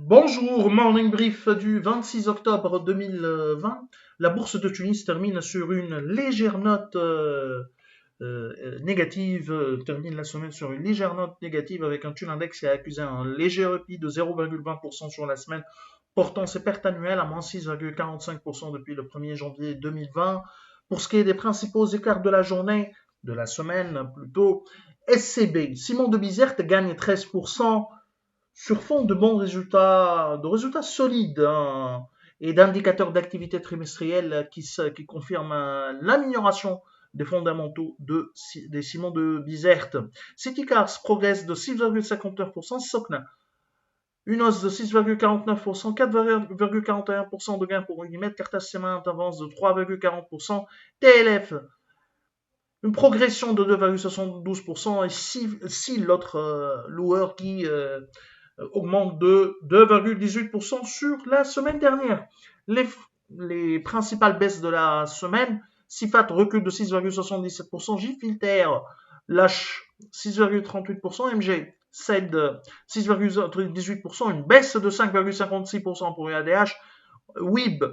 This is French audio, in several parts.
Bonjour, morning brief du 26 octobre 2020. La bourse de Tunis termine sur une légère note négative, termine la semaine sur une légère note négative avec un Tun Index qui a accusé un léger repli de 0,20% sur la semaine, portant ses pertes annuelles à moins 6,45% depuis le 1er janvier 2020. Pour ce qui est des principaux écarts de la journée, de la semaine plutôt, SCB, Simon de Bizerte gagne 13%, sur fond de bons résultats, de résultats solides, hein, et d'indicateurs d'activité trimestrielle qui confirment l'amélioration des fondamentaux des ciments de Bizerte. Citycars progresse de 6,59%, Socna une hausse de 6,49%, 4,41% de gain pour Unimed, Cartas Cement avance de 3,40%, TLF une progression de 2,72% et 6 l'autre loueur qui augmente de 2,18% sur la semaine dernière. Les principales baisses de la semaine, Sifat recule de 6,77%, J-Filter lâche 6,38%, MG cède 6,18%, une baisse de 5,56% pour UADH, WIB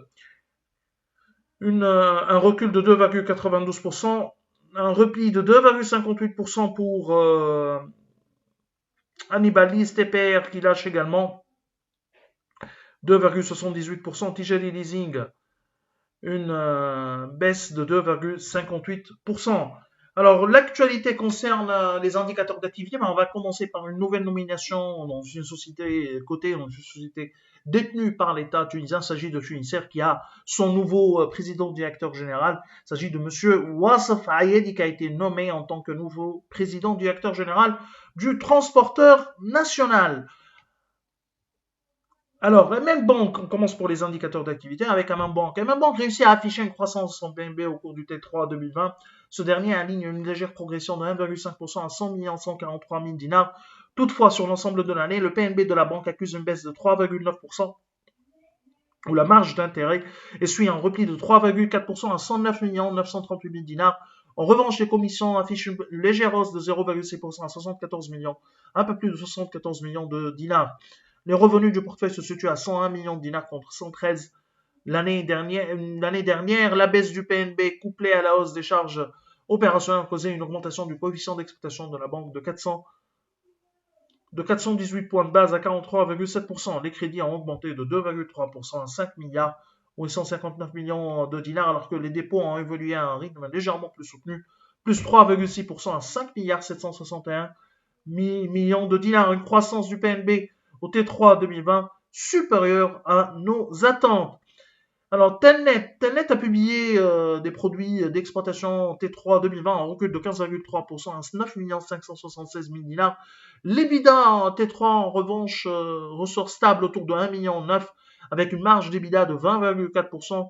un recul de 2,92%, un repli de 2,58% pour Annibaliste TPR qui lâche également 2,78%, Tigeli Leasing une baisse de 2,58%. Alors, l'actualité concerne les indicateurs d'activité, mais on va commencer par une nouvelle nomination dans une société cotée, dans une société détenue par l'État tunisien. Il s'agit de Tunisair qui a son nouveau président directeur général. Il s'agit de monsieur Wassef Ayedi qui a été nommé en tant que nouveau président directeur général du transporteur national. Alors, même banque, on commence pour les indicateurs d'activité avec Bank. Bank réussit à afficher une croissance de son PNB au cours du T3 2020. Ce dernier aligne une légère progression de 1,5% à 100 143 000 dinars. Toutefois, sur l'ensemble de l'année, le PNB de la banque accuse une baisse de 3,9%, où la marge d'intérêt essuie un repli de 3,4% à 109 938 000 dinars. En revanche, les commissions affichent une légère hausse de 0,6% à 74 millions, un peu plus de 74 millions de dinars. Les revenus du portefeuille se situent à 101 millions de dinars contre 113 l'année dernière. La baisse du PNB couplée à la hausse des charges opérationnelles a causé une augmentation du coefficient d'exploitation de la banque de 418 points de base à 43,7%. Les crédits ont augmenté de 2,3% à 5 milliards ou 159 millions de dinars, alors que les dépôts ont évolué à un rythme légèrement plus soutenu, plus 3,6% à 5 milliards 761 millions de dinars. Une croissance du PNB au T3 2020 supérieure à nos attentes. Alors, Telnet a publié des produits d'exploitation T3 2020 en recul de 15,3% à 9 576 000 dinars. L'EBITDA en T3, en revanche, ressort stable autour de 1,9 million avec une marge d'EBITDA de 20,4%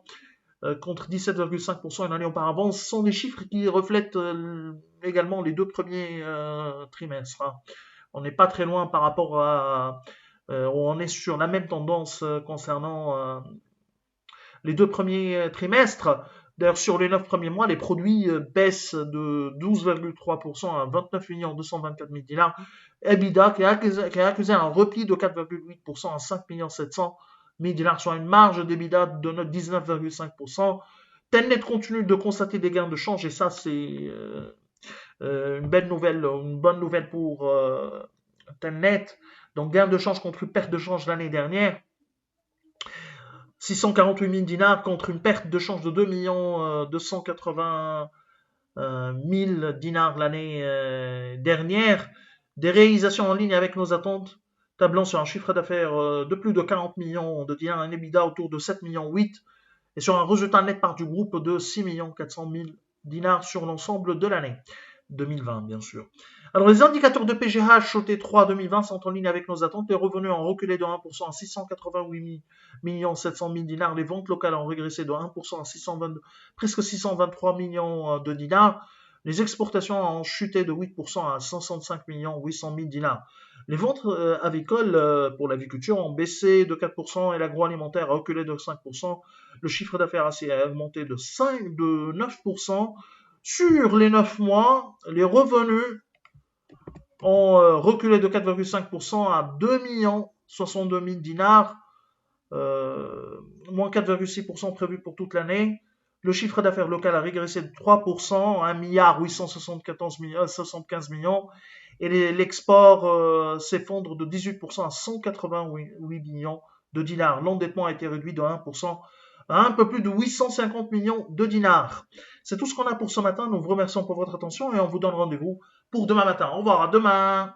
contre 17,5% une année auparavant. Ce sont des chiffres qui reflètent également les deux premiers trimestres. Hein. On n'est pas très loin par rapport à... on est sur la même tendance concernant les deux premiers trimestres. D'ailleurs, sur les 9 premiers mois, les produits baissent de 12,3% à 29 224 000 dinars. EBITDA qui a accusé un repli de 4,8% à 5 700 000 dinars, soit une marge d'EBITDA de 19,5%. Telnet continue de constater des gains de change et ça, c'est une bonne nouvelle pour Telnet. Donc, gain de change contre perte de change l'année dernière. 648 000 dinars contre une perte de change de 2 280 000 dinars l'année dernière. Des réalisations en ligne avec nos attentes, tablant sur un chiffre d'affaires de plus de 40 millions de dinars, un EBITDA autour de 7 millions 8 et sur un résultat net part du groupe de 6 400 000 dinars sur l'ensemble de l'année 2020, bien sûr. Alors, les indicateurs de PGH au T3 2020 sont en ligne avec nos attentes. Les revenus ont reculé de 1% à 688 700 000 dinars. Les ventes locales ont régressé de 1% à presque 623 millions de dinars. Les exportations ont chuté de 8% à 165 800 000 dinars. Les ventes avicoles pour l'aviculture ont baissé de 4% et l'agroalimentaire a reculé de 5%. Le chiffre d'affaires a augmenté de 9%. Sur les 9 mois, les revenus ont reculé de 4,5% à 2 62 000 dinars, moins 4,6% prévu pour toute l'année. Le chiffre d'affaires local a régressé de 3%, 1 milliard 875 millions. Et l'export s'effondre de 18% à 188 millions de dinars. L'endettement a été réduit de 1% à un peu plus de 850 millions de dinars. C'est tout ce qu'on a pour ce matin. Nous vous remercions pour votre attention et on vous donne rendez-vous pour demain matin. Au revoir, à demain.